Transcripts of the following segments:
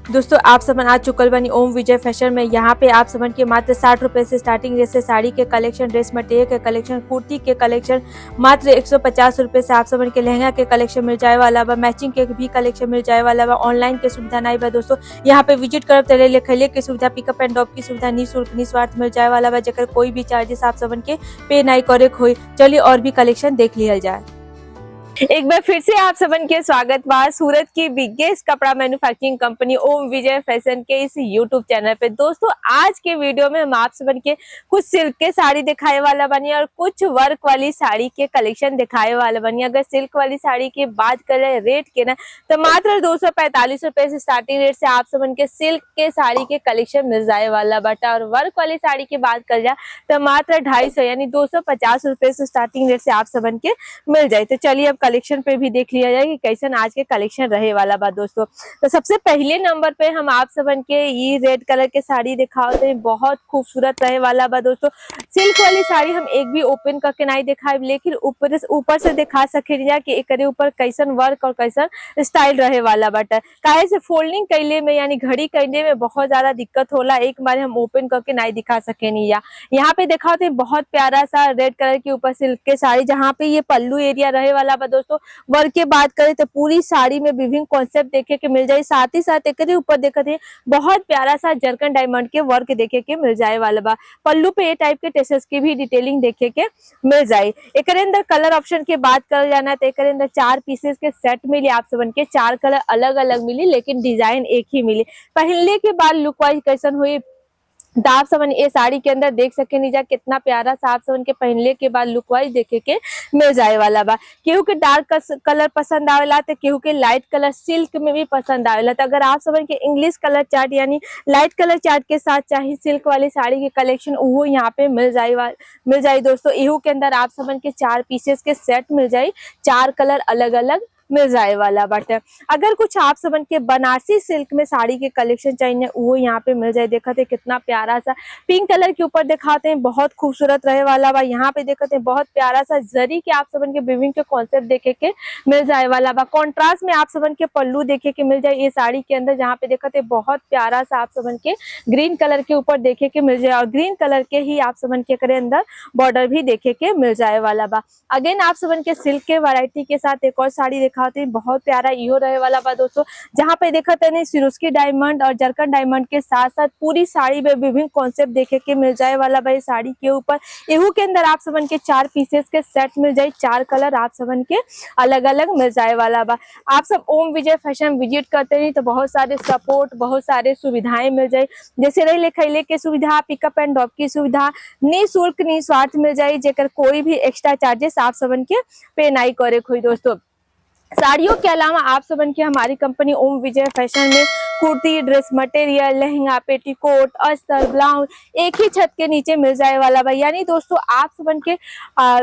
दोस्तों आप सबन आज चुकल बनी ओम विजय फैशन में। यहाँ पे आप सबन के मात्र 60 रुपए से स्टार्टिंग रेट से साड़ी के कलेक्शन, ड्रेस मटेरियल के कलेक्शन, कुर्ती के कलेक्शन मात्र 150 रुपए से आप सबन के लहंगा के कलेक्शन मिल जाए वाला बा। मैचिंग के भी कलेक्शन मिल जाए वाला बा। ऑनलाइन के सुविधा नहीं बा दोस्तों। यहाँ पे विजिट करब तले लिखले की सुविधा, पिकअप एंड ड्रॉप की सुविधा निःशुल्क निस्वार्थ मिल जाए वाला बा, जेकर कोई भी चार्जेस आप सबन के पे नहीं करे खोई। चलिए और भी कलेक्शन देख लिया जाए। एक बार फिर से आप सबन के स्वागत बा सूरत की बिगेस्ट कपड़ा मैन्युफैक्चरिंग कंपनी ओम विजय फैशन के इस यूट्यूब चैनल पे। दोस्तों आज के वीडियो में हम आप सबन के कुछ सिल्क के साड़ी दिखाए वाला बनी और कुछ वर्क वाली साड़ी के कलेक्शन दिखाए वाला बनी। अगर सिल्क वाली साड़ी की बात करें रेट के ना, तो मात्र 245 रुपए से स्टार्टिंग रेट से आप सबन के सिल्क के साड़ी के कलेक्शन मिल जाए वाला बटा। और वर्क वाली साड़ी की बात कर जाए तो मात्र 250 यानी 250 रुपए से स्टार्टिंग रेट से आप सबन के मिल जाए। तो चलिए अब कलेक्शन पे भी देख लिया जाए कि कैसन आज के कलेक्शन रहे वाला बा दोस्तों। तो सबसे पहले नंबर पे हम आप सबन के ये रेड कलर के साड़ी दिखाते हैं, बहुत खूबसूरत रहे वाला बा दोस्तों। सिल्क वाली साड़ी हम एक भी ओपन करके नहीं दिखाए, लेकिन ऊपर से दिखा सके कि एकरे ऊपर कैसन वर्क और कैसन स्टाइल रहे वाला बाटा। काहे से फोल्डिंग कैले में यानी घड़ी कैले में बहुत ज्यादा दिक्कत होला, एक बार हम ओपन करके नहीं दिखा सके नहीं। यहाँ पे दिखाते हैं बहुत प्यारा सा रेड कलर के ऊपर सिल्क के साड़ी, जहाँ पे ये पल्लू एरिया रहे वाला बा दोस्तों। वर्क की बात करें तो पूरी साड़ी में विभिन्न कॉन्सेप्ट देखे के मिल जाए। साथ ही साथ एक ऊपर देखते हैं बहुत प्यारा सा जरकन डायमंड के वर्क देखे के मिल जाए वाला बा। पल्लू पे ये टाइप के टेसस की भी डिटेलिंग देखे के मिल जाए। एक अंदर कलर ऑप्शन की बात कर जाना तो एक अंदर 4 पीसेस के सेट मिली आप सबन के। 4 कलर अलग अलग मिली लेकिन डिजाइन एक ही मिली। पहनले के बाद लुक वाइज कैसन हुई आप सबन ये साड़ी के अंदर देख सके नहीं जा कितना प्यारा सा आप सबन के पहनले के बाद लुक वाइज देखे के मिल जाए वाला बा। केहू के डार्क कलर पसंद आवेला तो केहू के लाइट कलर सिल्क में भी पसंद आवेला। तो अगर आप सबन के इंग्लिश कलर चार्ट यानी लाइट कलर चार्ट के साथ चाहिए सिल्क वाली साड़ी के कलेक्शन वो यहाँ पे मिल जाए दोस्तों। इहू के अंदर आप सबन के 4 पीसेस के सेट मिल जाए, 4 कलर अलग अलग मिल जाए वाला बट अगर कुछ आप सबन के बनारसी सिल्क में साड़ी के कलेक्शन चाहिए वो यहाँ पे मिल जाए। देखते हैं कितना प्यारा सा पिंक कलर के ऊपर दिखाते हैं, बहुत खूबसूरत रहे वाला बा। यहाँ पे देखते हैं बहुत प्यारा सा जरी के आप सबन के विभिन्न के कॉन्सेप्ट देखे के मिल जाए वाला बा। कॉन्ट्रास्ट में आप सबन के पल्लू देखे के मिल जाए ये साड़ी के अंदर, जहाँ पे देखते हैं बहुत प्यारा सा आप सबन के ग्रीन कलर के ऊपर देखे के मिल जाए और ग्रीन कलर के ही आप सबन के करे अंदर बॉर्डर भी देखे के मिल जाए वाला बा। अगेन आप सबन के सिल्क के वैरायटी के साथ एक और साड़ी दिखाते हैं, बहुत प्यारा इहो रहे वाला बा दोस्तों। जहाँ पे देखते हैं सिरोस्की डायमंड और जरकन डायमंड के साथ साथ पूरी साड़ी में विभिन्न कॉन्सेप्ट देखे के मिल जाए वाला बा। साड़ी के ऊपर इहू के अंदर आप सबन के 4 पीसेस के सेट मिल जाए, 4 कलर आप सबन के अलग अलग मिल जाए वाला बा। आप सब ओम विजय फैशन विजिट करते हैं तो बहुत सारे सपोर्ट, बहुत सारे सुविधाएं मिल जाए, जैसे रही लिखैले के सुविधा, पिकअप एंड ड्रॉप की सुविधा, निःशुल्क निस्वार्थ मिल जाए, जेकर कोई भी एक्स्ट्रा चार्जेस आप सबन के पे नहीं करे कोई दोस्तों। साड़ियों के अलावा आप सबन की हमारी कंपनी ओम विजय फैशन में कुर्ती, ड्रेस मटेरियल, लहंगा, पेटीकोट, अस्तर, ब्लाउज एक ही छत के नीचे मिल जाए वाला बा। यानी दोस्तों आप सबन के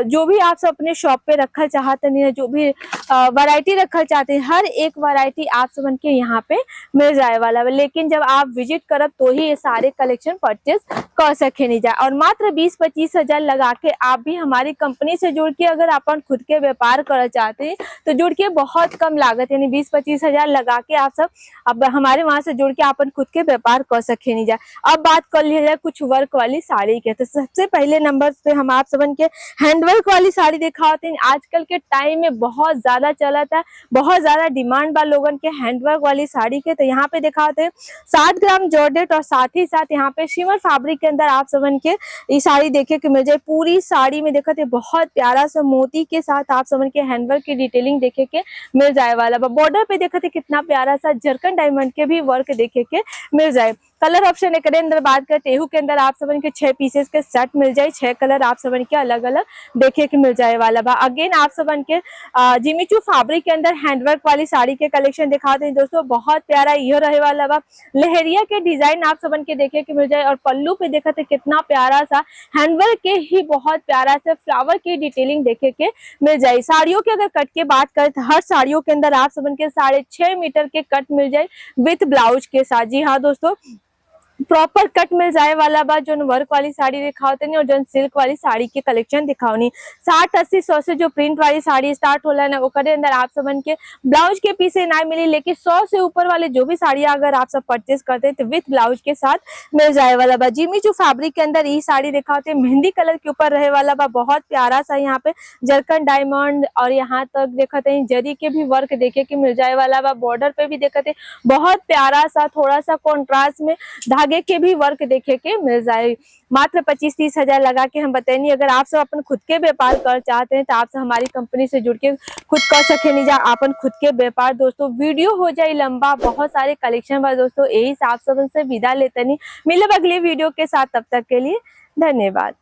जो भी आप सब अपने शॉप पे रखना चाहते हैं, जो भी वैरायटी रखना चाहते हैं, हर एक वैरायटी आप सबन के यहाँ पे मिल जाए वाला बा। लेकिन जब आप विजिट करब तो ही ये सारे कलेक्शन परचेज कर सके नहीं जाए। और मात्र 20-25 हजार लगा के आप भी हमारी कंपनी से जुड़ के अगर अपन खुद के व्यापार करना चाहते हैं तो जुड़ के बहुत कम लागत यानी 20-25 हजार लगा के आप सब अब हमारे वहां से जुड़ के अपन खुद के व्यापार कर सके नहीं जाए। अब बात कर लिया जाए कुछ वर्क वाली साड़ी के, तो सबसे पहले नंबर पे हम आप सबन के हैंडवर्क वाली साड़ी दिखाते हैं। आजकल के टाइम में बहुत ज्यादा चलत है, बहुत ज्यादा डिमांड बा लोगन के हैंडवर्क वाली साड़ी के। तो यहाँ पे दिखाते हैं 7 ग्राम जॉर्जेट और साथ ही साथ यहाँ पे शिमर फैब्रिक के अंदर आप सबन के ये साड़ी देखे के मिल जाए। पूरी साड़ी में देखते हैं बहुत प्यारा सा मोती के साथ आप सबन के हैंडवर्क की डिटेलिंग देखे के मिल जाए वाला। बॉर्डर पे देखते कितना प्यारा सा जरकन डायमंड के भी वर्क देखे के मिल जाए। कलर ऑप्शन एक अंदर बात करते हैं के अंदर आप सबन के 6 पीसेस के सेट मिल जाए, 6 कलर आप सबन के अलग अलग देखे के मिल जाए वाला बा। अगेन आप सबन के जिमीचू फैब्रिक के अंदर हैंडवर्क वाली साड़ी के कलेक्शन दिखाते हैं दोस्तों। बहुत प्यारा ये रहे वाला बा। लहरिया के डिजाइन आप सबन के देखे के मिल जाए और पल्लू पे देखते कितना प्यारा सा हैंडवर्क के ही बहुत प्यारा सा फ्लावर की डिटेलिंग देखे के मिल जाए। साड़ियों के अगर कट के बात करें तो हर साड़ियों के अंदर आप सबन के 6.5 मीटर के कट मिल जाए विथ ब्लाउज के साथ। जी हाँ दोस्तों, प्रॉपर कट मिल जाए वाला बा, जो वर्क वाली साड़ी दिखाओ तनी और जो सिल्क वाली साड़ी के कलेक्शन दिखाओनी। 60-80-100 से जो प्रिंट वाली साड़ी स्टार्ट होला ना, ओकरे अंदर आप सबन के ब्लाउज के पीछे ना मिली, लेकिन 100 से ऊपर वाले जो भी साड़ी अगर आप सब परचेज करते हैं तो विथ ब्लाउज के साथ मिल जाए वाला बा। जिमी जो फैब्रिक के अंदर ये साड़ी दिखाते हैं, मेहंदी कलर के ऊपर रहे वाला बा, बहुत प्यारा सा यहाँ पे जरकन डायमंड और यहाँ तक देखते हैं जरी के भी वर्क देखे के मिल जाए वाला बा। बॉर्डर पे भी देखते हैं बहुत प्यारा सा थोड़ा सा कॉन्ट्रास्ट में धागे के भी वर्क देखे के मिल जाए। मात्र 25-30 हजार लगा के हम बताएंगे। अगर आप सब अपन खुद के व्यापार कर चाहते हैं तो आप सब हमारी कंपनी से जुड़ के खुद कर सके नहीं जा अपन खुद के व्यापार। दोस्तों वीडियो हो जाए लंबा, बहुत सारे कलेक्शन बा दोस्तों, यही आप सब से विदा लेते नहीं। मिले अगले वीडियो के साथ, तब तक के लिए धन्यवाद।